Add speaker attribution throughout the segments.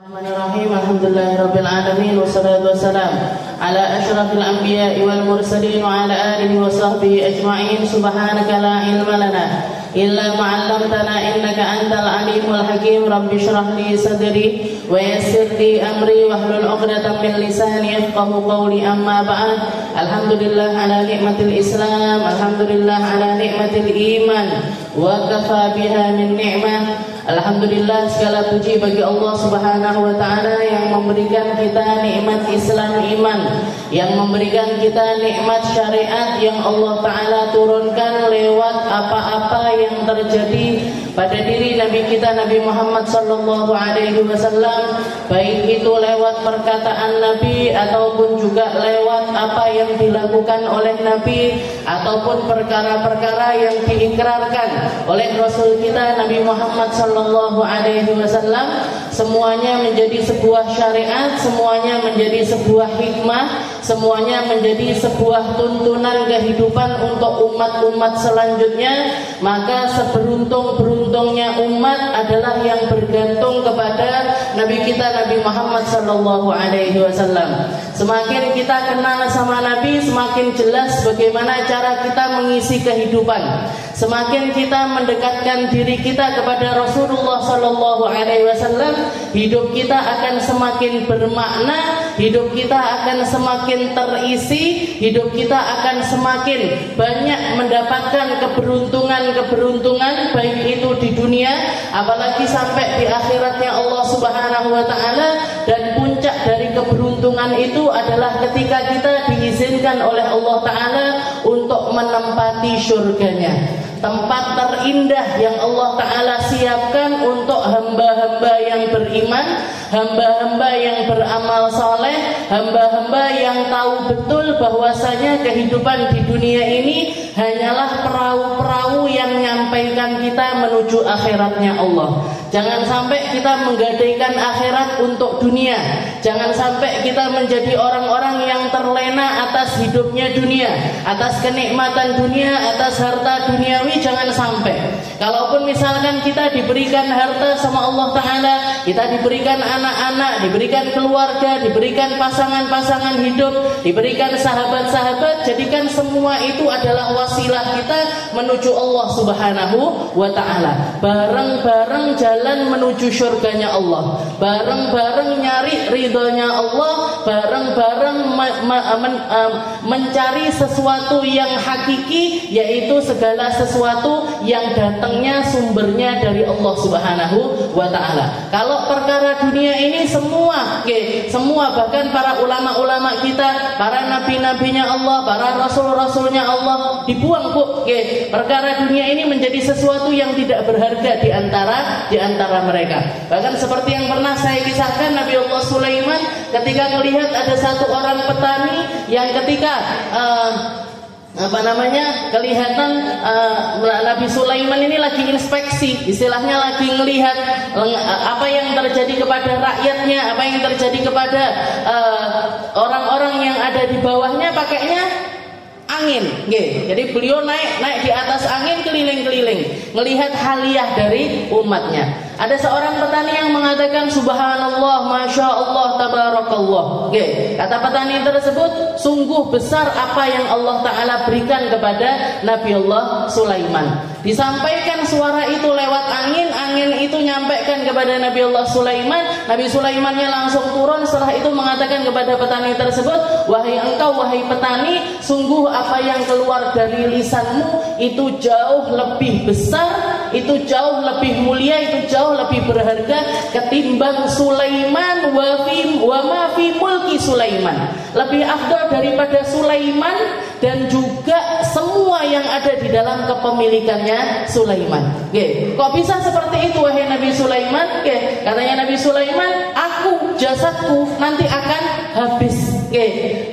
Speaker 1: Bismillahirrahmanirrahim. Alhamdulillahirabbil alamin wassalatu wassalamu ala asyrafil anbiya'i wal mursalin wa ala alihi wa sahbihi ajma'in. Subhanaka la ilma lana illa ma 'allamtana innaka antal alimul hakim. Rabbi shrah li sadri wa yassir li amri wahlul 'uqdatam min lisani yafqahu qawli. Amma ba'd. Alhamdulillah ala ni'matil Islam, alhamdulillah ala ni'matil iman, wa kafa biha min ni'mah. Alhamdulillah, segala puji bagi Allah Subhanahu wa ta'ala yang memberikan kita nikmat Islam iman, yang memberikan kita nikmat syariat yang Allah ta'ala turunkan lewat apa-apa yang terjadi pada diri Nabi kita Nabi Muhammad sallallahu alaihi wasallam, baik itu lewat perkataan Nabi ataupun juga lewat apa yang dilakukan oleh Nabi ataupun perkara-perkara yang diikrarkan oleh Rasul kita Nabi Muhammad sallallahu alaihi wasallam. Semuanya menjadi sebuah syariat, semuanya menjadi sebuah hikmah, semuanya menjadi sebuah tuntunan kehidupan untuk umat-umat selanjutnya. Maka seberuntung-beruntungnya umat adalah yang bergantung kepada Nabi kita Nabi Muhammad sallallahu alaihi wasallam. Semakin kita kenal sama Nabi, semakin jelas bagaimana cara kita mengisi kehidupan. Semakin kita mendekatkan diri kita kepada Rasulullah sallallahu alaihi wasallam, hidup kita akan semakin bermakna, hidup kita akan semakin terisi, hidup kita akan semakin banyak mendapatkan keberuntungan-keberuntungan, baik itu di dunia apalagi sampai di akhiratnya Allah Subhanahu wa taala. Dan puncak dari keberuntungan itu adalah ketika kita diizinkan oleh Allah taala untuk menempati surganya, tempat terindah yang Allah ta'ala siapkan untuk hamba-hamba yang beriman, hamba-hamba yang beramal soleh, hamba-hamba yang tahu betul bahwasanya kehidupan di dunia ini hanyalah perahu-perahu yang menyampaikan kita menuju akhiratnya Allah. Jangan sampai kita menggadaikan akhirat untuk dunia. Jangan sampai kita menjadi orang-orang yang terlena atas hidupnya dunia, atas kenikmatan dunia, atas harta duniawi. Jangan sampai. Kalaupun misalkan kita diberikan harta sama Allah ta'ala, kita diberikan anak-anak, diberikan keluarga, diberikan pasangan-pasangan hidup, diberikan sahabat-sahabat, jadikan semua itu adalah wasilah kita menuju Allah Subhanahu wa ta'ala. Bareng-bareng jalan menuju surganya Allah, bareng-bareng nyari ridhonya Allah, bareng-bareng mencari sesuatu yang hakiki, yaitu segala sesuatu yang datangnya sumbernya dari Allah Subhanahu wa ta'ala. Kalau perkara dunia ini semua bahkan para ulama-ulama kita, para nabi-nabinya Allah, para rasul-rasulnya Allah dibuang perkara dunia ini menjadi sesuatu yang tidak berharga di antara mereka. Bahkan seperti yang pernah saya kisahkan, Nabi Allah Sulaiman ketika melihat ada satu orang petani yang ketika kelihatan Nabi Sulaiman ini lagi inspeksi, istilahnya lagi melihat apa yang terjadi kepada rakyatnya, apa yang terjadi kepada orang-orang yang ada di bawahnya, pakainya angin. Jadi beliau naik di atas angin, keliling-keliling melihat haliah dari umatnya. Ada seorang petani yang mengatakan subhanallah, masya Allah, tabarakallah. Kata petani tersebut, sungguh besar apa yang Allah ta'ala berikan kepada Nabi Allah Sulaiman. Disampaikan suara itu lewat angin, angin itu nyampaikan kepada Nabi Allah Sulaiman. Nabi Sulaimannya langsung turun, setelah itu mengatakan kepada petani tersebut, wahai engkau, wahai petani, sungguh apa yang keluar dari lisanmu itu jauh lebih besar, itu jauh lebih mulia, itu jauh lebih berharga ketimbang Sulaiman wa ma fi mulki Sulaiman. Lebih afdal daripada Sulaiman dan juga semua yang ada di dalam kepemilikannya Sulaiman. Kok bisa seperti itu wahai Nabi Sulaiman? Katanya Nabi Sulaiman, aku, jasadku nanti akan habis.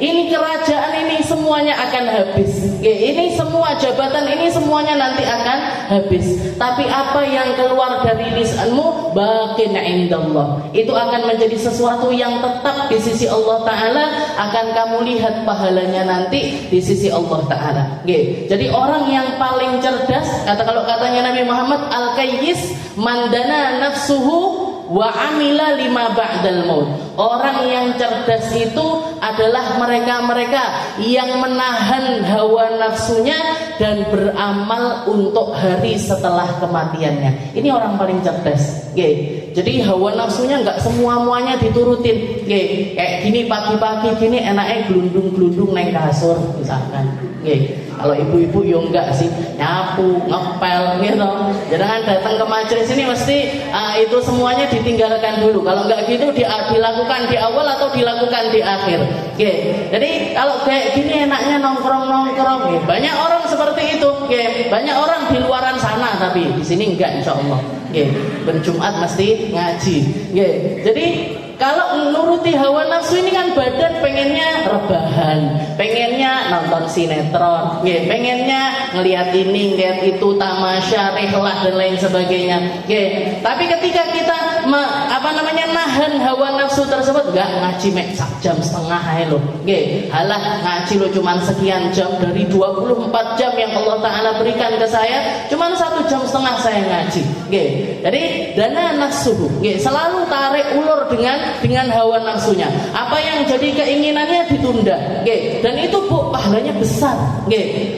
Speaker 1: Ini kerajaan ini semuanya akan habis. Ini semua jabatan ini semuanya nanti akan habis. Tapi apa yang keluar dari lisanmu baqin indallah, itu akan menjadi sesuatu yang tetap di sisi Allah Ta'ala, akan kamu lihat pahalanya nanti di sisi Allah Ta'ala. Jadi orang yang paling cerdas, kalau katanya Nabi Muhammad, al-kayyis mandana nafsuhu wa amila lima ba'dal maut. Orang yang cerdas itu adalah mereka-mereka yang menahan hawa nafsunya dan beramal untuk hari setelah kematiannya. Ini orang paling cerdas. Jadi hawa nafsunya nggak semua-muanya diturutin. Kayak gini pagi-pagi gini enaknya glundung-glundung neng kasur misalkan. Kalau ibu-ibu yo enggak sih, nyapu, ngepel gitu. Jangan datang ke majelis ini mesti itu semuanya ditinggalkan dulu. Kalau enggak gitu dilakukan di awal atau dilakukan di akhir. Jadi kalau kayak gini enaknya nongkrong-nongkrong. Banyak orang seperti itu. Banyak orang di luaran sana tapi di sini enggak insyaallah. Berjumat mesti ngaji. Jadi kalau nuruti hawa nafsu ini kan badan pengennya rebahan, pengennya nonton sinetron, pengennya ngelihat ini, ngelihat itu, tamasya, rehlah dan lain sebagainya. Tapi ketika kita nahan hawa nafsu tersebut, enggak ngaji mek 1,5 jam ae lho. Halah ngaji lo cuman sekian jam dari 24 jam yang Allah Taala berikan ke saya, cuman 1,5 jam saya ngaji. Jadi dana nafsu, selalu tarik ulur dengan hawa nafsunya. Apa yang jadi keinginannya ditunda. Dan itu pahalanya besar.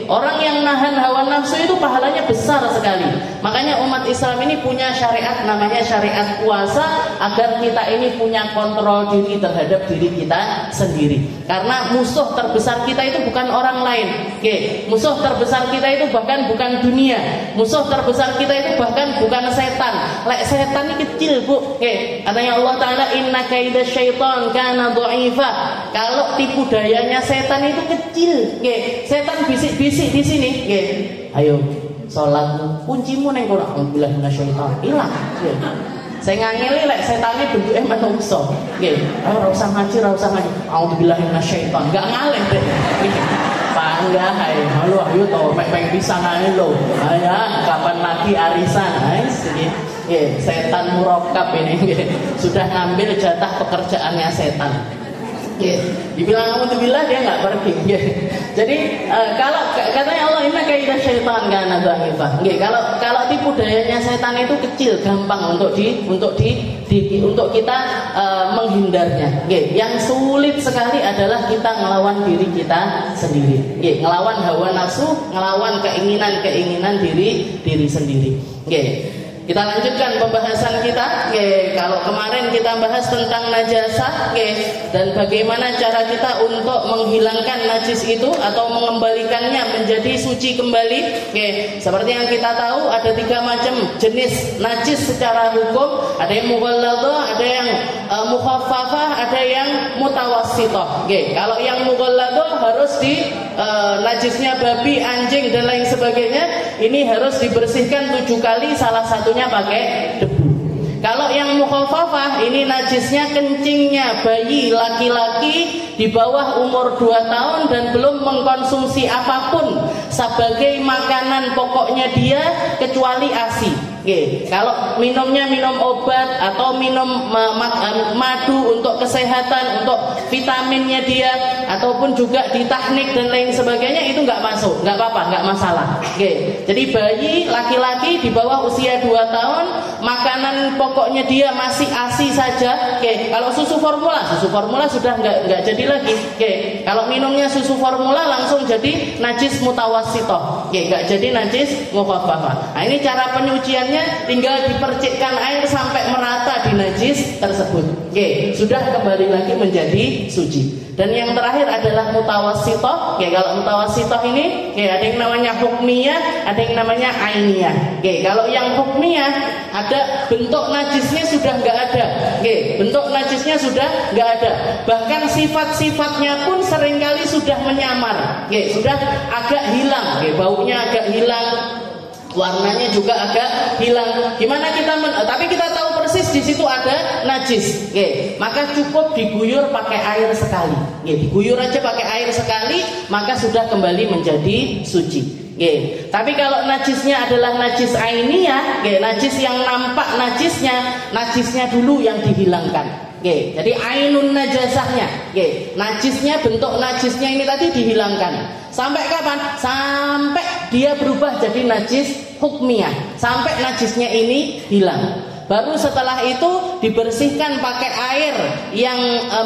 Speaker 1: Orang yang nahan hawa nafsu itu pahalanya besar sekali. Makanya umat Islam ini punya syariat namanya syariat puasa, agar kita ini punya kontrol diri terhadap diri kita sendiri. Karena musuh terbesar kita itu bukan orang lain. Musuh terbesar kita itu bahkan bukan dunia. Musuh terbesar kita itu bahkan bukan setan. Setan ini kecil, Bu. Katanya Allah Taala, inna kaida syaitan kana dha'ifa. Kalau tipu dayanya setan itu kecil. Setan bisik-bisik di sini. Ayo salatmu, kuncimu neng kono. Alhamdulillah minasyaitan. Hilang. Saya ngangeli lek setane bentuke manungsa. Ora usah ngaji, ora usah ngaji. Alhamdulillah minasyaitan. Enggak ngalih deh. Panggah ae. Halo ayo to peng pisan ae lho. Ayo kapan lagi arisan? Setan murokab ini sudah ngambil jatah pekerjaannya setan. Dibilang alhamdulillah dia nggak pergi. Jadi kalau katanya Allah inna kaidah syaitan kana dha'ifa. Kalau tipu dayanya setan itu kecil, gampang untuk kita menghindarnya. Yang sulit sekali adalah kita ngelawan diri kita sendiri. Ngelawan hawa nafsu, ngelawan keinginan diri sendiri. Kita lanjutkan pembahasan kita. Kalau kemarin kita bahas tentang najasah, dan bagaimana cara kita untuk menghilangkan najis itu atau mengembalikannya menjadi suci kembali. Seperti yang kita tahu ada 3 macam jenis najis secara hukum. Ada yang mughalladhah, ada yang mukhaffafah, ada yang mutawassithah. Kalau yang mughalladhah harus najisnya babi, anjing dan lain sebagainya, ini harus dibersihkan 7 kali, salah satunya pakai debu. Kalau yang mukhaffafah ini najisnya kencingnya bayi laki-laki di bawah umur 2 tahun dan belum mengkonsumsi apapun sebagai makanan pokoknya dia kecuali ASI. Kalau minumnya minum obat atau minum madu untuk kesehatan, untuk vitaminnya dia, ataupun juga ditahnik dan lain sebagainya, itu nggak masuk, nggak apa-apa, nggak masalah. Jadi bayi laki-laki di bawah usia 2 tahun, makanan pokoknya dia masih ASI saja. Kalau susu formula sudah nggak jadi lagi. Kalau minumnya susu formula langsung jadi najis mutawassithah. Nggak jadi najis mukhaffafah. Nah, ini cara penyuciannya, tinggal dipercikkan air sampai merata di najis tersebut. Sudah kembali lagi menjadi suci. Dan yang terakhir adalah mutawassithah. Kalau mutawassithah ini ada yang namanya hukmiyah, ada yang namanya ainiyah. Kalau yang hukmiyah ada bentuk najisnya sudah nggak ada. Bentuk najisnya sudah nggak ada. Bahkan sifat-sifatnya pun seringkali sudah menyamar. Sudah agak hilang. Baunya agak hilang, warnanya juga agak hilang. Gimana kita tapi kita tahu persis di situ ada najis. Maka cukup diguyur pakai air sekali. Diguyur aja pakai air sekali, maka sudah kembali menjadi suci. Tapi kalau najisnya adalah najis ainiyah, najis yang nampak najisnya dulu yang dihilangkan. Jadi ainun najasahnya, najisnya, bentuk najisnya ini tadi dihilangkan. Sampai kapan? Sampai dia berubah jadi najis hukmiyah, sampai najisnya ini hilang. Baru setelah itu dibersihkan pakai air yang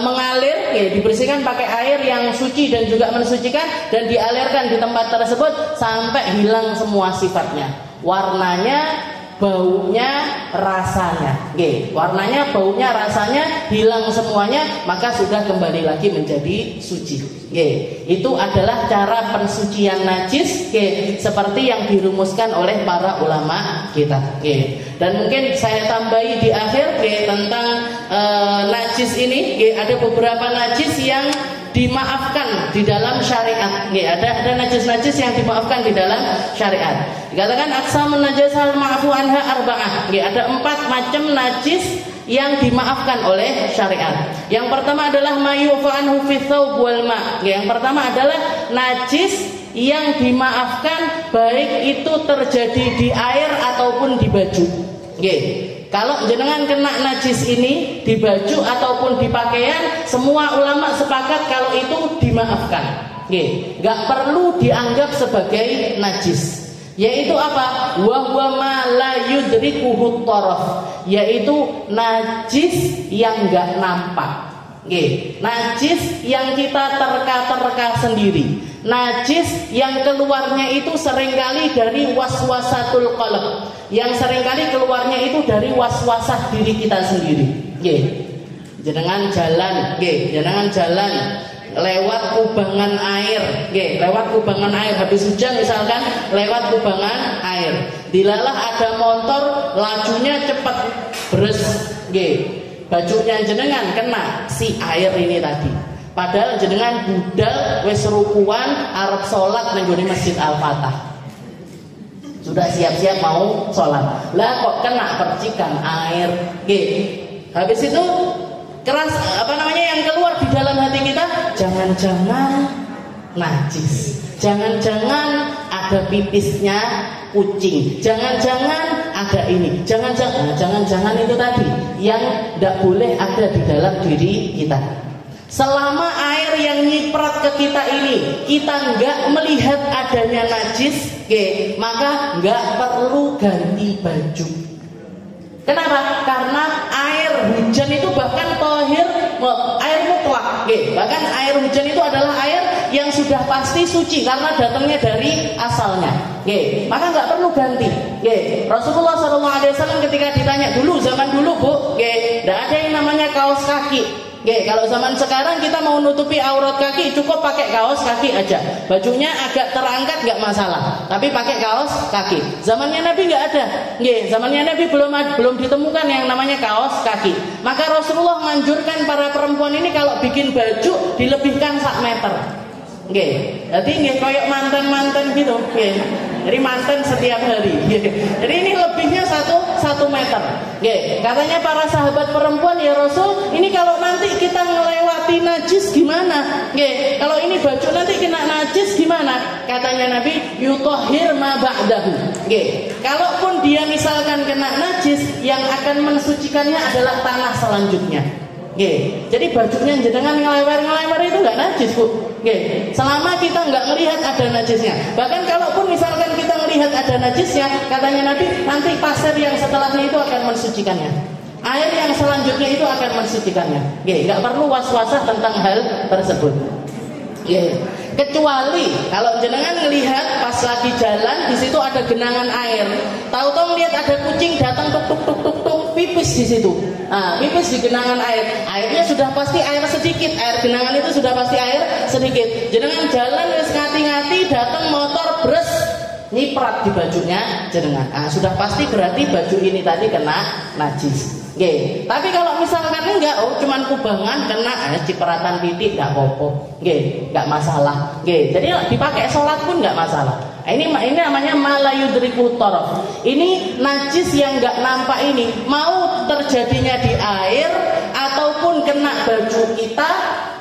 Speaker 1: mengalir, ya, dibersihkan pakai air yang suci dan juga mensucikan, dan dialirkan di tempat tersebut sampai hilang semua sifatnya, warnanya, baunya, rasanya. Warnanya, baunya, rasanya hilang semuanya, maka sudah kembali lagi menjadi suci. Itu adalah cara pensucian najis, seperti yang dirumuskan oleh para ulama kita. Dan mungkin saya tambahi di akhir tentang najis ini. Ada beberapa najis yang dimaafkan di dalam syariat. Ada najis-najis yang dimaafkan di dalam syariat. Dikatakan aqsamun najasal ma'fu anha arba'ah. Ada 4 macam najis yang dimaafkan oleh syariat. Yang pertama adalah mayufu anhu fi thawb wal ma'. Yang pertama adalah najis yang dimaafkan baik itu terjadi di air ataupun di baju. Kalau jenengan kena najis ini di baju ataupun di pakaian, semua ulama sepakat kalau itu dimaafkan. Gak perlu dianggap sebagai najis. Yaitu apa? Wa huwa ma la yudrikuhu taraf. Yaitu najis yang gak nampak. Najis yang kita terka-terka sendiri. Najis yang keluarnya itu seringkali dari waswasatul qalb, yang seringkali keluarnya itu dari waswasah diri kita sendiri. Jenengan jalan lewat kubangan air, lewat kubangan air habis hujan misalkan, lewat kubangan air. Dilalah ada motor lajunya cepat, beres, bajunya jenengan kena si air ini tadi. Padahal jenengan budal wis rukuan arep salat ning Masjid Al-Fatah. Sudah siap-siap mau salat. Lah kok kena percikan air. Habis itu keras yang keluar di dalam hati kita, jangan-jangan najis. Jangan-jangan ada pipisnya kucing. Jangan-jangan ada ini. Jangan-jangan itu tadi yang tidak boleh ada di dalam diri kita. Selama air yang nyiprat ke kita ini kita nggak melihat adanya najis, maka nggak perlu ganti baju. Kenapa? Karena air hujan itu bahkan tohir, air mutlak. Bahkan air hujan itu adalah air yang sudah pasti suci karena datangnya dari asalnya. Maka nggak perlu ganti. Rasulullah SAW ketika ditanya dulu, zaman dulu Bu, nggak ada yang namanya kaos kaki. Kalau zaman sekarang kita mau nutupi aurat kaki cukup pakai kaos kaki aja. Bajunya agak terangkat nggak masalah, tapi pakai kaos kaki. Zamannya Nabi nggak ada. Zamannya Nabi belum ditemukan yang namanya kaos kaki. Maka Rasulullah menganjurkan para perempuan ini kalau bikin baju dilebihkan 1 meter. Jadi koyok mantan gitu. Jadi mantan setiap hari. Jadi ini lebihnya 1 meter. Katanya para sahabat perempuan, ya Rasul, ini kalau nanti kita melewati najis gimana? Kalau ini baju nanti kena najis gimana? Katanya Nabi, yutahhir ma ba'dahu. Kalaupun dia misalkan kena najis, yang akan mensucikannya adalah tanah selanjutnya. Jadi bajunya jenengan ngelewer itu nggak najis Bu. Selama kita nggak melihat ada najisnya. Bahkan kalaupun misalkan kita melihat ada najisnya, katanya Nabi, nanti pasir yang setelahnya itu akan mensucikannya. Air yang selanjutnya itu akan mensucikannya. Nggak perlu was-wasah tentang hal tersebut. Kecuali kalau jenengan melihat pas lagi jalan di situ ada genangan air, tahu-tahu lihat ada kucing datang tuk pipis di situ. Pipis di genangan air, airnya sudah pasti air sedikit, air genangan itu sudah pasti air sedikit. Jenengan jalan wis ngati-ngati datang motor bres nyiprat di bajunya jenengan. Sudah pasti berarti baju ini tadi kena najis. Tapi kalau misalkan enggak, cuman kubangan kena cipratan titik enggak apa-apa. Enggak masalah. Jadi dipakai sholat pun enggak masalah. Ini namanya malayudriku taraf. Ini najis yang enggak nampak ini, mau terjadinya di air ataupun kena baju kita,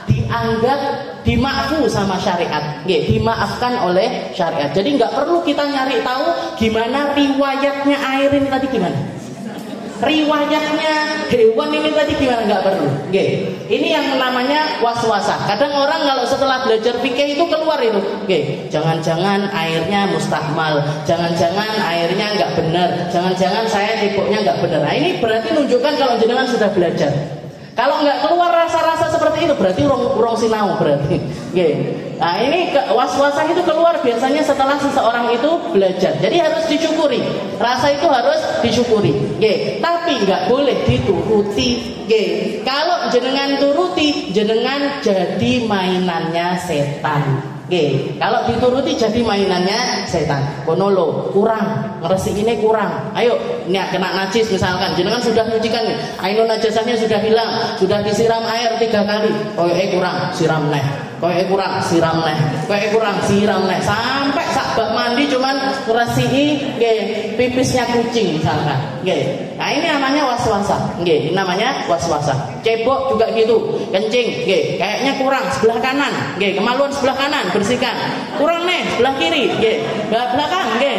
Speaker 1: dianggap dimaafkan sama syariat, dimaafkan oleh syariat. Jadi nggak perlu kita nyari tahu gimana riwayatnya air ini tadi gimana.
Speaker 2: riwayatnya hewan ini tadi gimana, nggak perlu. Nggih. Ini yang namanya waswasa. Kadang orang kalau setelah belajar fikih itu keluar itu, nggih, jangan-jangan airnya mustahmal, jangan-jangan airnya nggak benar, jangan-jangan saya tipuknya nggak benar. Nah, ini berarti menunjukkan kalau jenengan sudah belajar. Kalau nggak keluar rasa-rasa seperti itu berarti urung sinau berarti. Nggih. Nah, ini was-wasan itu keluar biasanya setelah seseorang itu belajar. Jadi harus disyukuri. Rasa itu harus disyukuri. Nggih. Tapi nggak boleh dituruti. Nggih. Kalau jenengan turuti, jenengan jadi mainannya setan. Oke, kalau dituruti jadi mainannya setan. Kono lo kurang, ngeresik ini kurang. Ayo, ini kena najis misalkan, jenengan sudah nyucikan nih, ainun najasahnya sudah hilang, sudah disiram air 3 kali. Kurang, siram neh. Kurang, siram neh. Kurang, siram neh. Sampai sak bak mandi cuman ngeresiki pipisnya kucing misalkan. Nggih. Nah, ini namanya waswasa. Nggih, namanya waswasa. Cebok juga gitu, kencing, nggih, kayaknya kurang sebelah kanan, nggih, kemaluan sebelah kanan, bersihkan. Kurang nih sebelah kiri, nggih, belakang, nggih,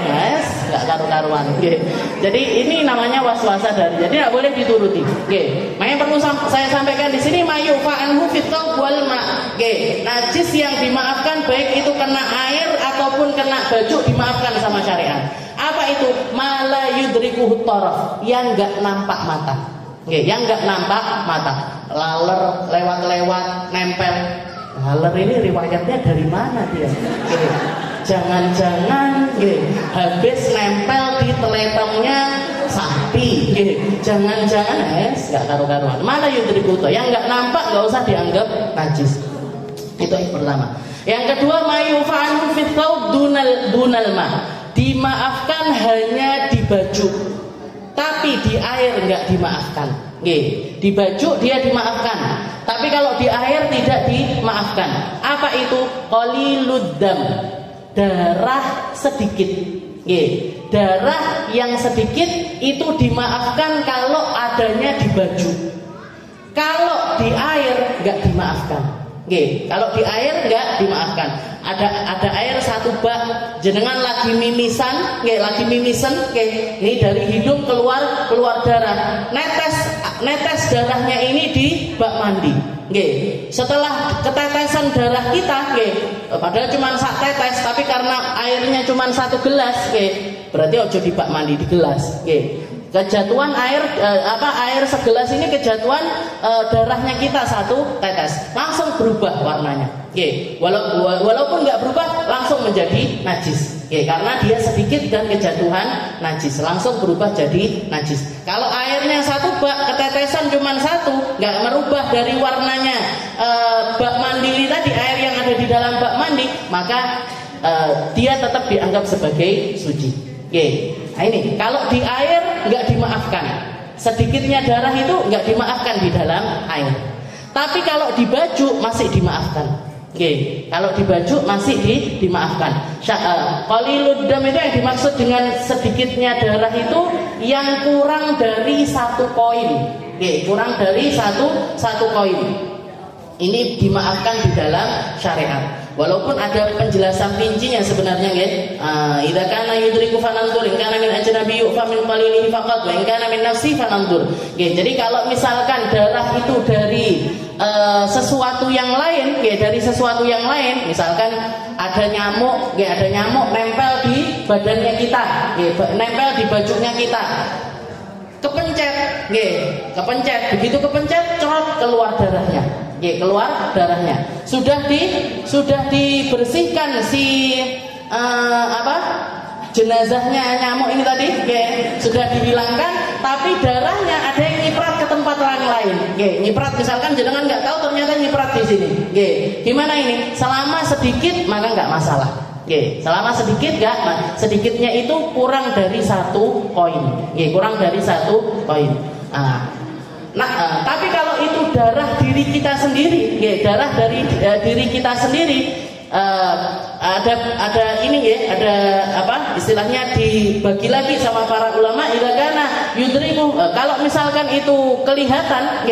Speaker 2: nggak karu-karuan, nggih. Jadi ini namanya waswasa dari. Jadi nggak boleh dituruti, nggih. Makanya perlu saya sampaikan di sini mayufa'anhu fit-thawb wal ma', nggih. Najis yang dimaafkan baik itu kena air ataupun kena baju dimaafkan sama syariat. Apa itu? Mala yudrikuhu taraf, yang nggak nampak mata. Oke, yang nggak nampak mata, laler lewat-lewat, nempel. Laler ini riwayatnya dari mana dia? Oke. Jangan-jangan habis nempel di teletongnya sapi. Jangan-jangan nggak karu-karuan. Mana yudrikuto? Yang nggak nampak nggak usah dianggap najis. Itu yang pertama. Yang kedua, mayufa'anhu fit-thawb dunal ma. Dimaafkan hanya di baju, tapi di air enggak dimaafkan. Nggih, di baju dia dimaafkan, tapi kalau di air tidak dimaafkan. Apa itu? Qalilud dam, darah sedikit. Nggih, darah yang sedikit itu dimaafkan kalau adanya di baju. Kalau di air enggak dimaafkan. Nggih, kalau di air enggak dimaafkan. Ada air 1 bak, jenengan lagi mimisan, lagi mimisen, ini dari hidung keluar darah. Netes darahnya ini di bak mandi. Setelah ketetesan darah kita, padahal cuma sak tetes, tapi karena airnya cuma 1 gelas, berarti ojo di bak mandi, di gelas. Kejatuhan air air segelas ini kejatuhan darahnya kita 1 tetes, langsung berubah warnanya. Walaupun nggak berubah, langsung menjadi najis. Karena dia sedikit dan kejatuhan najis, langsung berubah jadi najis. Kalau airnya 1 bak, ketetesan cuma 1, nggak merubah dari warnanya bak mandi tadi, air yang ada di dalam bak mandi, maka dia tetap dianggap sebagai suci. Nah ini, kalau di air nggak dimaafkan, sedikitnya darah itu nggak dimaafkan di dalam air. Tapi kalau di baju masih dimaafkan. Kalau di baju masih dimaafkan. Qalilud dam itu yang dimaksud dengan sedikitnya darah itu yang kurang dari 1 koin. Kurang dari satu koin. Ini dimaafkan di dalam syariat. Walaupun ada penjelasan rincinya sebenarnya, idza kana yudriku fananzur, in kana min ajnabi fa min qalilihi faqat, wa in kana min nafsi fananzur. Jadi kalau misalkan darah itu dari sesuatu yang lain, dari sesuatu yang lain, misalkan ada nyamuk nempel di badannya kita, nempel di bajunya kita. Kepencet, begitu kepencet, cerot keluar darahnya. Keluar darahnya. Sudah dibersihkan si jenazahnya nyamuk ini tadi, sudah dihilangkan, tapi darahnya ada yang nyiprat ke tempat lain. Nyiprat misalkan jenengan nggak tahu, ternyata nyiprat di sini. Gimana ini? Selama sedikit maka nggak masalah. Selama sedikit sedikitnya itu kurang dari 1 koin. Kurang dari 1 koin. Tapi kalau itu darah diri kita sendiri, darah dari diri kita sendiri, ada ini ada istilahnya dibagi lagi sama para ulama, idagana yudriku. Kalau misalkan itu kelihatan,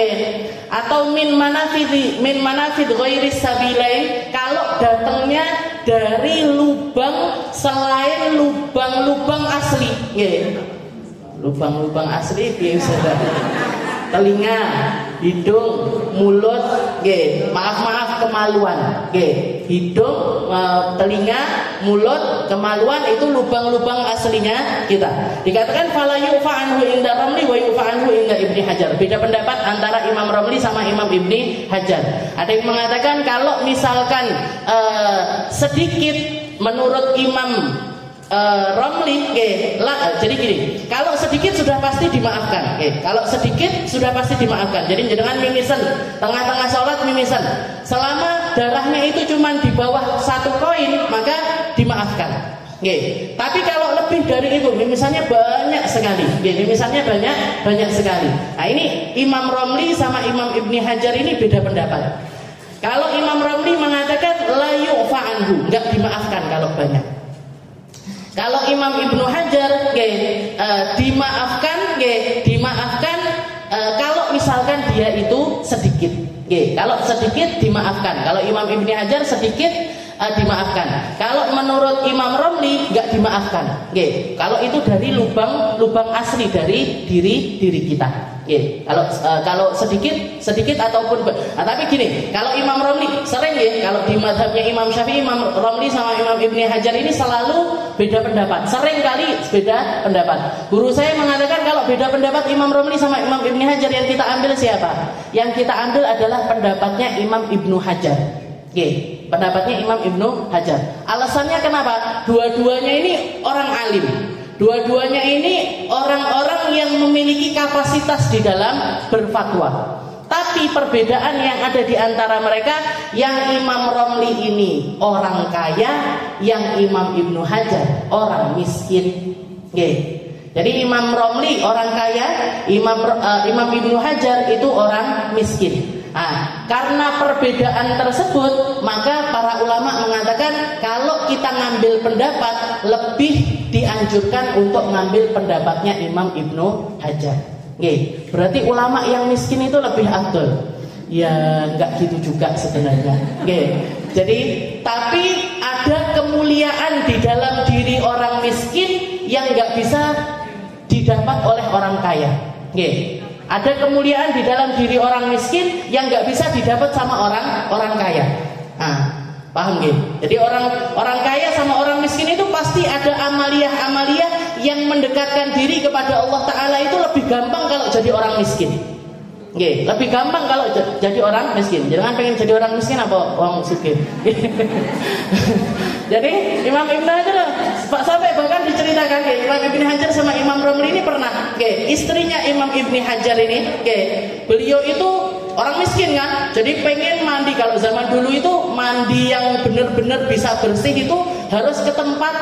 Speaker 2: atau min manafid ghairis sabilain, kalau datangnya dari lubang selain lubang asli, Lubang-lubang asli biasa. Telinga, hidung, mulut, maaf kemaluan, hidung, telinga, mulut, kemaluan itu lubang-lubang aslinya kita. Dikatakan fala yu'fa anhu inda Ramli wa yu'fa anhu inda Ibni Hajar. Beda pendapat antara Imam Ramli sama Imam Ibni Hajar. Ada yang mengatakan kalau misalkan sedikit menurut Imam Romli, jadi gini, kalau sedikit sudah pasti dimaafkan, kalau sedikit sudah pasti dimaafkan. Jadi jangan mimisan, tengah-tengah sholat mimisan, selama darahnya itu cuma di bawah 1 koin maka dimaafkan. Tapi kalau lebih dari itu, mimisannya banyak sekali, mimisannya banyak sekali. Nah ini Imam Romli sama Imam Ibni Hajar ini beda pendapat. Kalau Imam Romli mengatakan la yu'fa anhu, enggak dimaafkan kalau banyak. Kalau Imam Ibnu Hajar dimaafkan kalau misalkan dia itu sedikit. Kalau sedikit dimaafkan. Kalau Imam Ibnu Hajar sedikit dimaafkan. Kalau menurut Imam Romli nggak dimaafkan. Kalau itu dari lubang asli dari diri kita. Kalau sedikit ataupun tapi gini, kalau Imam Romli sering kalau di mazhabnya Imam Syafi'i, Imam Romli sama Imam Ibni Hajar ini selalu beda pendapat. Sering kali beda pendapat. Guru saya mengatakan kalau beda pendapat Imam Romli sama Imam Ibni Hajar, yang kita ambil siapa? Yang kita ambil adalah pendapatnya Imam Ibnu Hajar. Pendapatnya Imam Ibnu Hajar. Alasannya kenapa? Dua-duanya ini orang alim. Dua-duanya ini orang-orang yang memiliki kapasitas di dalam berfatwa. Tapi perbedaan yang ada di antara mereka, yang Imam Romli ini orang kaya, yang Imam Ibnu Hajar orang miskin. Jadi Imam Romli orang kaya, Imam Ibnu Hajar itu orang miskin. Karena perbedaan tersebut, maka para ulama mengatakan kalau kita ngambil pendapat, lebih dianjurkan untuk ngambil pendapatnya Imam Ibnu Hajar. Berarti ulama yang miskin itu lebih afdol. Ya enggak gitu juga sebenarnya. Jadi tapi ada kemuliaan di dalam diri orang miskin yang enggak bisa didapat oleh orang kaya. Ada kemuliaan di dalam diri orang miskin yang nggak bisa didapat sama orang kaya. Paham gitu? Jadi orang kaya sama orang miskin itu pasti ada amaliyah yang mendekatkan diri kepada Allah Ta'ala itu lebih gampang kalau jadi orang miskin. Lebih gampang kalau jadi orang miskin. Jangan pengen jadi orang miskin apa orang sugih. Jadi Imam Ibnu Hajar sampai bahkan diceritakan Imam Ibnu Hajar sama Imam Romli ini pernah istrinya Imam Ibnu Hajar ini beliau itu orang miskin kan, jadi pengen mandi. Kalau zaman dulu itu mandi yang benar-benar bisa bersih itu harus ke tempat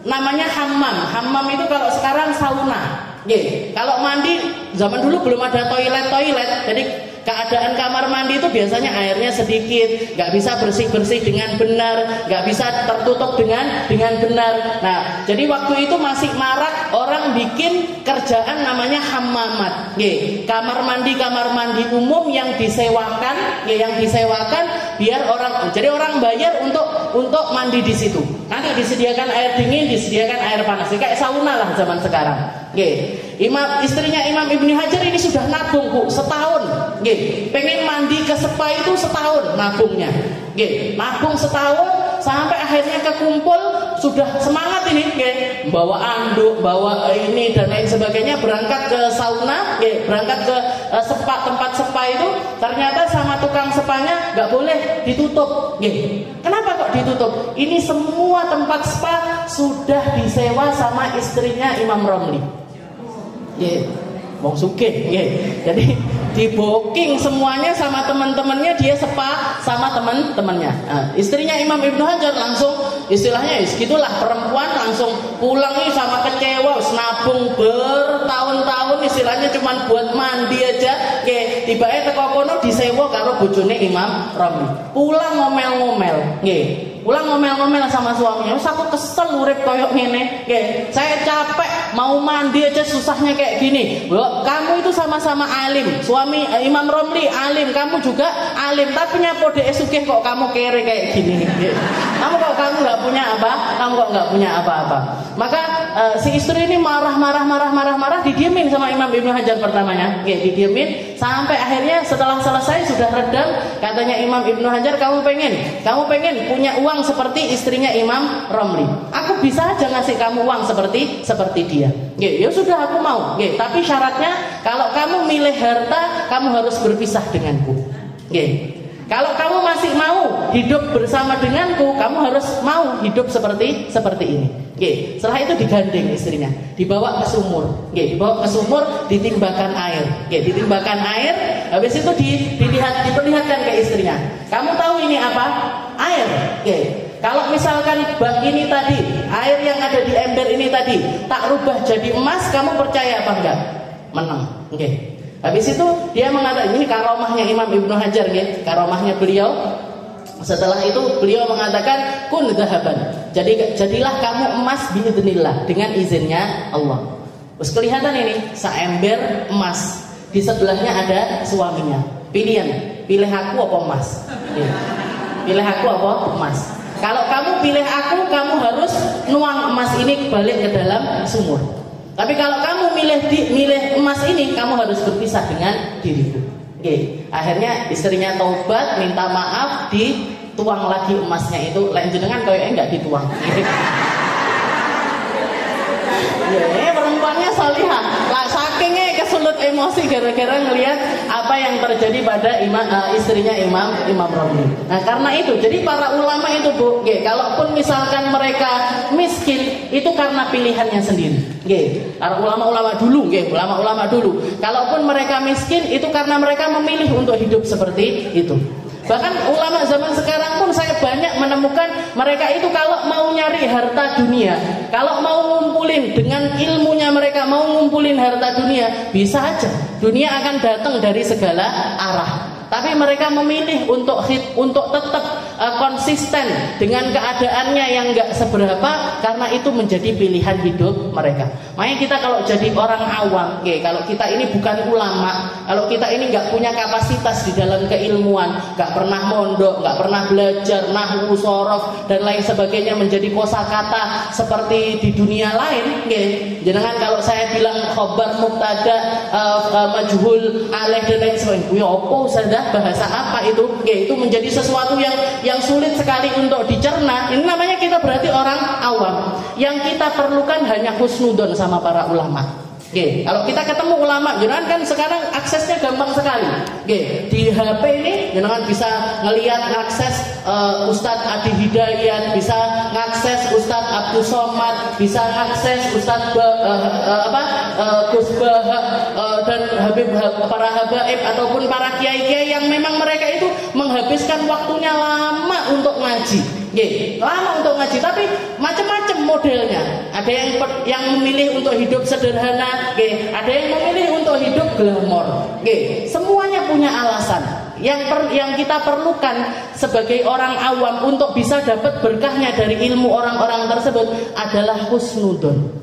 Speaker 2: namanya hammam. Hammam itu kalau sekarang sauna. Kalau mandi zaman dulu belum ada toilet, jadi keadaan kamar mandi itu biasanya airnya sedikit, nggak bisa bersih dengan benar, nggak bisa tertutup dengan benar. Nah, jadi waktu itu masih marak orang bikin kerjaan namanya hammamat. Kamar mandi umum yang disewakan, biar orang bayar untuk mandi di situ. Nanti disediakan air dingin, disediakan air panas, kayak sauna lah zaman sekarang. Istrinya Imam Ibnu Hajar ini sudah nabung setahun. Pengen mandi ke spa itu setahun nabungnya. Nabung setahun sampai akhirnya kekumpul, sudah semangat ini, bawa anduk, bawa ini dan lain sebagainya, berangkat ke sauna, berangkat ke tempat spa itu. Ternyata sama tukang spanya nggak boleh ditutup. Kenapa kok ditutup? Ini semua tempat spa sudah disewa sama istrinya Imam Romli. Wong sugih, jadi di booking semuanya sama teman-temannya, dia spa sama teman-temannya. Istrinya Imam Ibnu Hajar langsung istilahnya gitulah, perempuan langsung pulang nih sama kecewa, nabung bertahun-tahun istilahnya cuma buat mandi aja. Tiba-tiba teko kono disewa karo bojone Imam Romli. Pulang ngomel-ngomel, pulang ngomel-ngomel sama suaminya. Aku kesel urip koyok ngene. Saya capek mau mandi aja susahnya kayak gini. Kamu itu sama-sama alim. Suami Imam Romli alim, kamu juga alim. Tapi nyapo dhek sugih kok kamu kere kayak gini. Kamu nggak punya apa? Maka si istri ini marah, didiemin sama Imam Ibnu Hajar pertamanya, didiemin sampai akhirnya setelah selesai sudah redam, katanya Imam Ibnu Hajar, kamu pengen punya uang seperti istrinya Imam Romli, aku bisa aja ngasih kamu uang seperti dia. Ya sudah, aku mau. Tapi syaratnya kalau kamu milih harta, kamu harus berpisah denganku. Kalau kamu masih mau hidup bersama denganku, kamu harus mau hidup seperti ini. Setelah itu digandeng istrinya, dibawa ke sumur. Dibawa ke sumur, ditimbahkan air. Ditimbahkan air, habis itu diperlihatkan ke istrinya. Kamu tahu ini apa? Air. Kalau misalkan bak ini tadi, air yang ada di ember ini tadi, tak rubah jadi emas, kamu percaya apa enggak? Menang. Habis itu dia mengatakan, ini karomahnya Imam Ibnu Hajar, karomahnya beliau. Setelah itu beliau mengatakan, kun dhahaban, jadilah kamu emas biidznillah, dengan izinnya Allah. Terus kelihatan ini seember emas, di sebelahnya ada suaminya. Pilih aku apa emas? Pilih aku apa emas? Kalau kamu pilih aku, kamu harus nuang emas ini balik ke dalam sumur. Tapi kalau kamu milih emas ini, kamu harus berpisah dengan diriku. Akhirnya istrinya taubat, minta maaf, dituang lagi emasnya itu. Lain jenengan kayaknya enggak dituang. Perempuannya salihah. Sakingnya kesulut emosi gara-gara ngelihat apa yang terjadi pada istrinya Imam Romli. Nah, karena itu, jadi para ulama itu, Bu, kalaupun misalkan mereka miskin, itu karena pilihannya sendiri. Para ulama-ulama dulu, kalaupun mereka miskin, itu karena mereka memilih untuk hidup seperti itu. Bahkan ulama zaman sekarang pun saya banyak menemukan mereka itu kalau mau nyari harta dunia, kalau mau ngumpulin dengan ilmunya mereka, mau ngumpulin harta dunia, bisa aja dunia akan datang dari segala arah. Tapi mereka memilih untuk tetap konsisten dengan keadaannya yang enggak seberapa, karena itu menjadi pilihan hidup mereka. Makanya kita kalau jadi orang awam, kalau kita ini bukan ulama, kalau kita ini enggak punya kapasitas di dalam keilmuan, enggak pernah mondok, enggak pernah belajar nahwu, shorof dan lain sebagainya menjadi kosakata seperti di dunia lain, jangan kalau saya bilang khobar, mubtada, majhul, alaih dan lain sebagainya, opo saja bahasa apa itu? Itu menjadi sesuatu yang sulit sekali untuk dicerna. Ini namanya kita berarti orang awam. Yang kita perlukan hanya husnudon sama para ulama. Kalau kita ketemu ulama, jangan kan sekarang aksesnya gampang sekali. Di HP ini jangan bisa ngakses Ustadz Adi Hidayat, bisa ngakses Ustadz Abdul Somad, bisa ngakses Ustadz Gus Bahak dan para habaib ataupun para kiai-kiai yang memang mereka itu menghabiskan waktunya lama untuk ngaji. Lama untuk ngaji, tapi macam-macam modelnya. Ada yang memilih untuk hidup sederhana, ada yang memilih untuk hidup glamor. Semuanya punya alasan. Yang kita perlukan sebagai orang awam untuk bisa dapat berkahnya dari ilmu orang-orang tersebut adalah husnudon.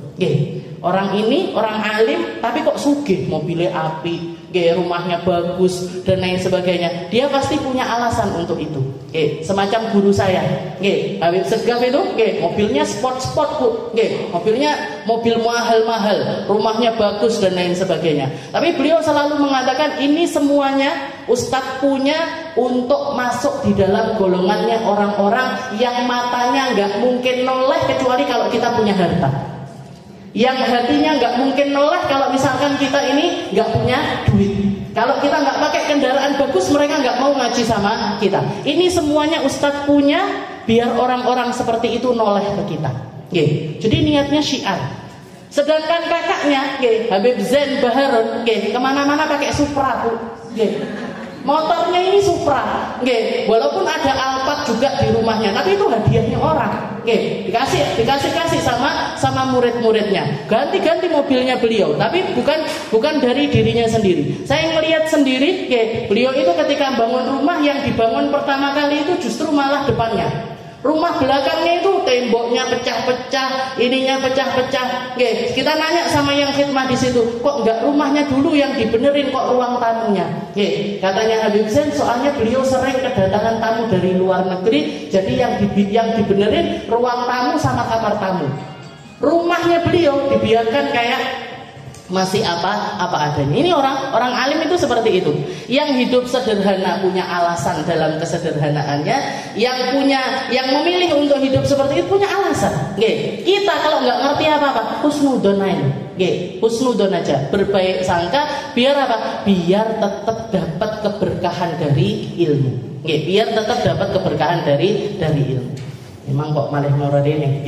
Speaker 2: Orang ini orang alim tapi kok sugih, mobilnya api, rumahnya bagus dan lain sebagainya. Dia pasti punya alasan untuk itu. Semacam guru saya, Habib Segaf itu, mobilnya sport Bu, mobilnya mobil mahal-mahal, rumahnya bagus dan lain sebagainya. Tapi beliau selalu mengatakan ini semuanya Ustadz punya untuk masuk di dalam golongannya orang-orang yang matanya nggak mungkin noleh kecuali kalau kita punya harta. Yang hatinya nggak mungkin noleh kalau misalkan kita ini nggak punya duit. Kalau kita nggak pakai kendaraan bagus, mereka nggak mau ngaji sama kita. Ini semuanya Ustadz punya biar orang-orang seperti itu noleh ke kita. Jadi niatnya syiar. Sedangkan kakaknya, Habib Zain Baharun, kemana-mana pakai Supra, Bu. Motornya ini Supra, walaupun ada Alphard juga di rumahnya, tapi itu hadiahnya orang, dikasih sama murid-muridnya, ganti mobilnya beliau, tapi bukan dari dirinya sendiri. Saya ngelihat sendiri, beliau itu ketika bangun rumah, yang dibangun pertama kali itu justru malah depannya. Rumah belakangnya itu temboknya pecah-pecah, ininya pecah-pecah. Kita nanya sama yang khidmah di situ, kok enggak rumahnya dulu yang dibenerin, kok ruang tamunya? Katanya Habib Zain, soalnya beliau sering kedatangan tamu dari luar negeri, jadi yang dibenerin ruang tamu sama kamar tamu. rumahnya beliau dibiarkan kayak masih apa adanya. Ini orang alim itu seperti itu. Yang hidup sederhana punya alasan dalam kesederhanaannya, yang memilih untuk hidup seperti itu punya alasan. Kita kalau nggak ngerti apa-apa, husnudon aja. Husnudon aja, berbaik sangka, biar apa? Biar tetap dapat keberkahan dari ilmu. Biar tetap dapat keberkahan dari ilmu. Emang kok malah nurut ini.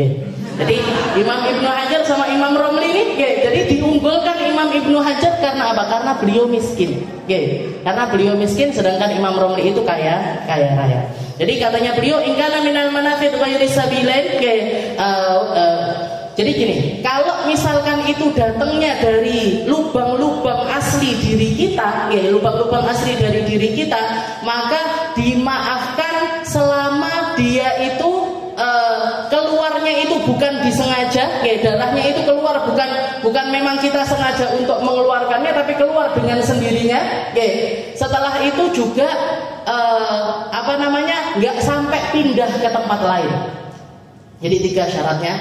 Speaker 2: Jadi Imam Ibnu Hajar sama Imam Romli ini, jadi diunggulkan Imam Ibnu Hajar karena apa? Karena beliau miskin. Karena beliau miskin, sedangkan Imam Romli itu kaya raya. Jadi katanya beliau, ingkana minal manafid ghairi sabilain. Jadi gini, kalau misalkan itu datangnya dari lubang-lubang asli diri kita, lubang-lubang asli dari diri kita, maka dimaafkan selama dia itu keluarnya itu bukan disengaja, darahnya itu keluar bukan memang kita sengaja untuk mengeluarkannya, tapi keluar dengan sendirinya. Setelah itu juga nggak sampai pindah ke tempat lain. Jadi 3 syaratnya.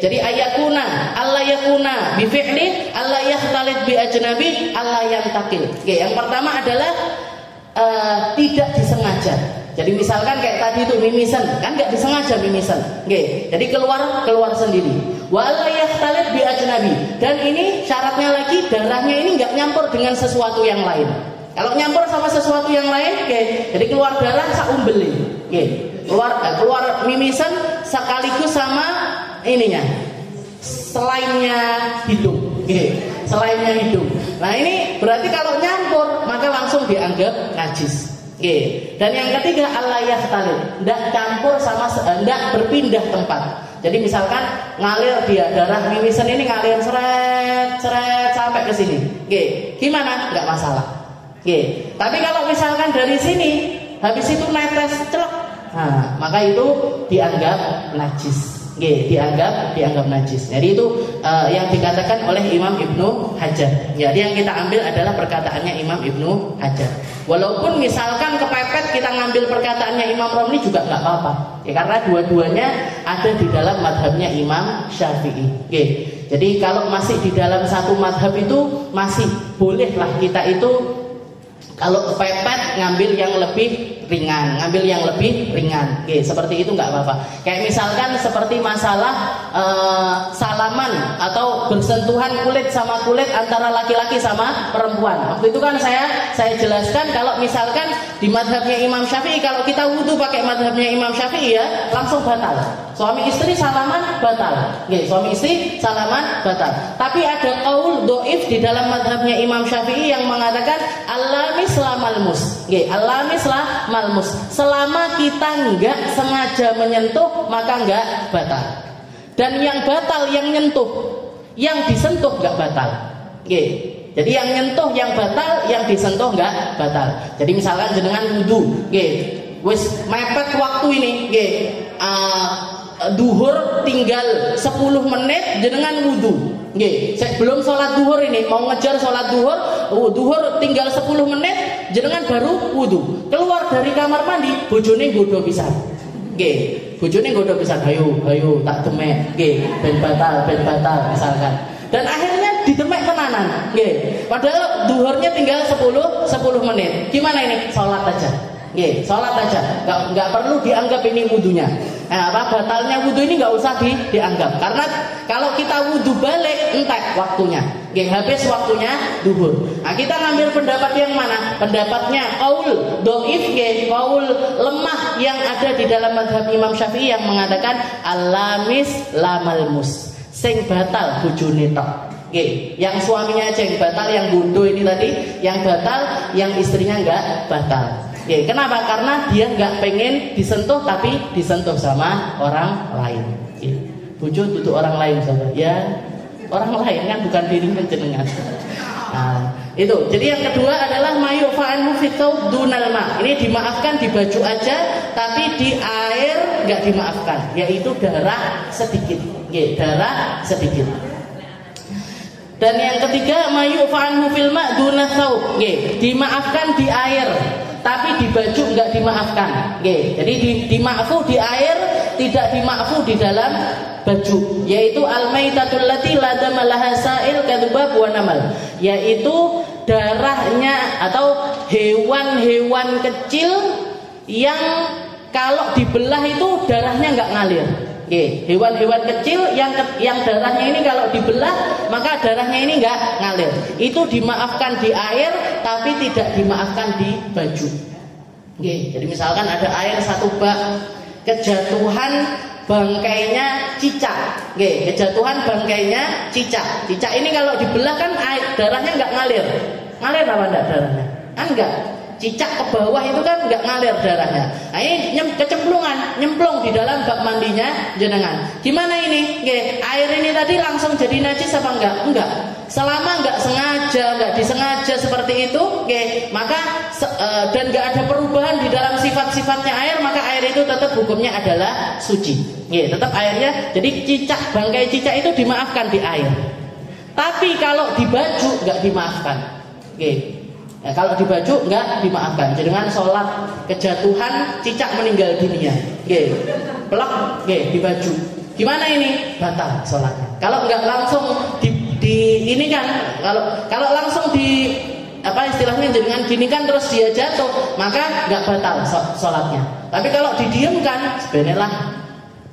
Speaker 2: Jadi ayakuna, Allah yakuna bi fi'li, Allah yahtalit bi ajnabi, Allah yantakil. Yang pertama adalah tidak disengaja. Jadi misalkan kayak tadi itu mimisan, kan nggak disengaja mimisan. Jadi keluar sendiri. Wa Allah yahtalit bi ajnabi. Dan ini syaratnya lagi, darahnya ini nggak nyampur dengan sesuatu yang lain. Kalau nyampur sama sesuatu yang lain, jadi keluar darah saumbeli. Keluar mimisan sekaligus sama ininya, selainnya hidung. Selainnya hidung. Nah ini berarti kalau nyampur maka langsung dianggap najis. Dan yang ketiga, Allah yahtalit, tidak campur sama, tidak berpindah tempat. Jadi misalkan ngalir dia, darah mimisan ini ngalir seret sampai ke sini. Gimana? Nggak masalah. Tapi kalau misalkan dari sini habis itu netes celek, nah, maka itu dianggap najis. Dianggap najis. Jadi itu yang dikatakan oleh Imam Ibnu Hajar. Jadi yang kita ambil adalah perkataannya Imam Ibnu Hajar. Walaupun misalkan kepepet kita ngambil perkataannya Imam Romli juga nggak apa-apa. Karena dua-duanya ada di dalam madhabnya Imam Syafi'i. Jadi kalau masih di dalam satu madhab itu masih bolehlah kita itu kalau kepepet ngambil yang lebih ringan, seperti itu nggak apa-apa. Kayak misalkan seperti masalah salaman atau bersentuhan kulit sama kulit antara laki-laki sama perempuan. Waktu itu kan saya jelaskan kalau misalkan di madhabnya Imam Syafi'i, kalau kita wudhu pakai madhabnya Imam Syafi'i ya langsung batal. Suami istri salaman batal. Suami istri salaman batal. Tapi ada qaul dhaif di dalam madhabnya Imam Syafi'i yang mengatakan allamis lamalmus. Allamis lamalmus. Selama kita nggak sengaja menyentuh maka nggak batal. Dan yang batal yang nyentuh, yang disentuh nggak batal. Jadi yang nyentuh yang batal, yang disentuh nggak batal. Jadi misalkan jenengan wudhu, wis mepet waktu ini, duhur tinggal 10 menit jenengan wudhu. Belum sholat duhur ini, mau ngejar sholat duhur tinggal 10 menit jenengan baru wudhu. Keluar dari kamar mandi, bojone nggoda pisan. Bojone nggoda pisan, hayo tak demek, ben batal misalkan. Dan akhirnya didemek tenanan. Padahal duhurnya tinggal 10 menit. Gimana ini? Sholat aja. Sholat aja, nggak perlu dianggap ini wudhunya. Batalnya wudhu ini nggak usah dianggap. Karena kalau kita wudhu balik, entek waktunya. Habis waktunya duhur. Nah, kita ngambil pendapat yang mana? Pendapatnya qaul dhaif, qaul lemah yang ada di dalam mazhab Imam Syafi'i yang mengatakan alamis lamalmus. Sing batal bojone tok. Yang suaminya aja yang batal, yang bondo ini tadi, yang batal, yang istrinya enggak batal. Kenapa? Karena dia nggak pengen disentuh, tapi disentuh sama orang lain. Bojo tutup orang lain, sahabat. Ya, orang lain kan bukan dirinya jenengan. Nah, itu. Jadi yang kedua adalah mayufa'anhu fitau dunal ma. Ini dimaafkan di baju aja, tapi di air nggak dimaafkan, yaitu darah sedikit. Darah sedikit. Dan yang ketiga mayufa'anhu fil ma dunal thawb. Dimaafkan di air, tapi di baju enggak dimaafkan. Jadi dimaafu di air, tidak dimaafu di dalam baju, yaitu al-maitatul lati la dama laha sa'il kadubab wa namal, yaitu darahnya atau hewan-hewan kecil yang kalau dibelah itu darahnya nggak ngalir. Hewan-hewan kecil yang darahnya ini kalau dibelah maka darahnya ini nggak ngalir. Itu dimaafkan di air tapi tidak dimaafkan di baju. Jadi misalkan ada air 1 bak, kejatuhan bangkainya cicak. Kejatuhan bangkainya cicak. Cicak ini kalau dibelah kan air darahnya nggak ngalir. Ngalir apa enggak darahnya? Enggak. Cicak ke bawah itu kan nggak ngalir darahnya. Nah, ini kecemplungan, nyemplung di dalam bak mandinya jenengan. Gimana ini? Air ini tadi langsung jadi najis apa enggak? Enggak. Selama nggak sengaja, nggak disengaja seperti itu, maka dan nggak ada perubahan di dalam sifat-sifatnya air, maka air itu tetap hukumnya adalah suci. Tetap airnya. Jadi cicak, bangkai cicak itu dimaafkan di air. Tapi kalau di baju nggak dimaafkan. Ya, kalau di baju enggak dimaafkan. Jangan sholat kejatuhan cicak meninggal dunia. Pelak di baju. Gimana ini? Batal sholatnya. Kalau enggak langsung di ini kan, kalau langsung di apa istilahnya jangan gini kan terus dia jatuh, maka enggak batal sholatnya. Tapi kalau didiamkan, sebenarnya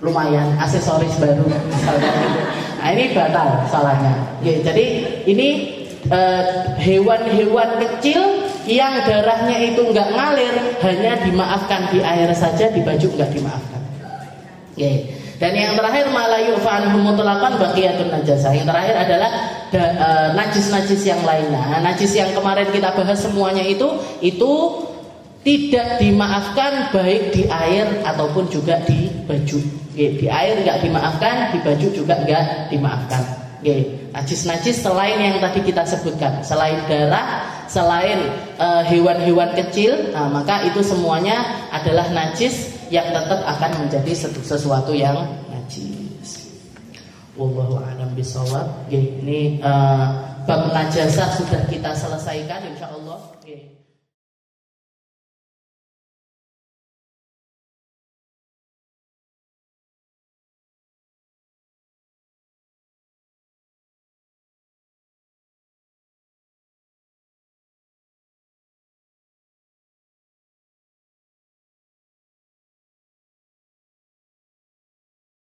Speaker 2: lumayan aksesoris baru misalnya gitu. Nah, ini batal sholatnya. Jadi ini hewan-hewan kecil yang darahnya itu nggak ngalir hanya dimaafkan di air saja, di baju nggak dimaafkan. Dan yang terakhir malayu fa'anhu mutlaqan baqiyatun najasah. Yang terakhir adalah najis-najis yang lainnya. Najis yang kemarin kita bahas semuanya itu tidak dimaafkan baik di air ataupun juga di baju. Di air nggak dimaafkan, di baju juga nggak dimaafkan. Najis-najis selain yang tadi kita sebutkan, selain darah, selain hewan-hewan kecil, maka itu semuanya adalah najis yang tetap akan menjadi sesuatu yang najis. Wallahu a'lam bishawab. Ini bab najasah sudah kita selesaikan insyaallah.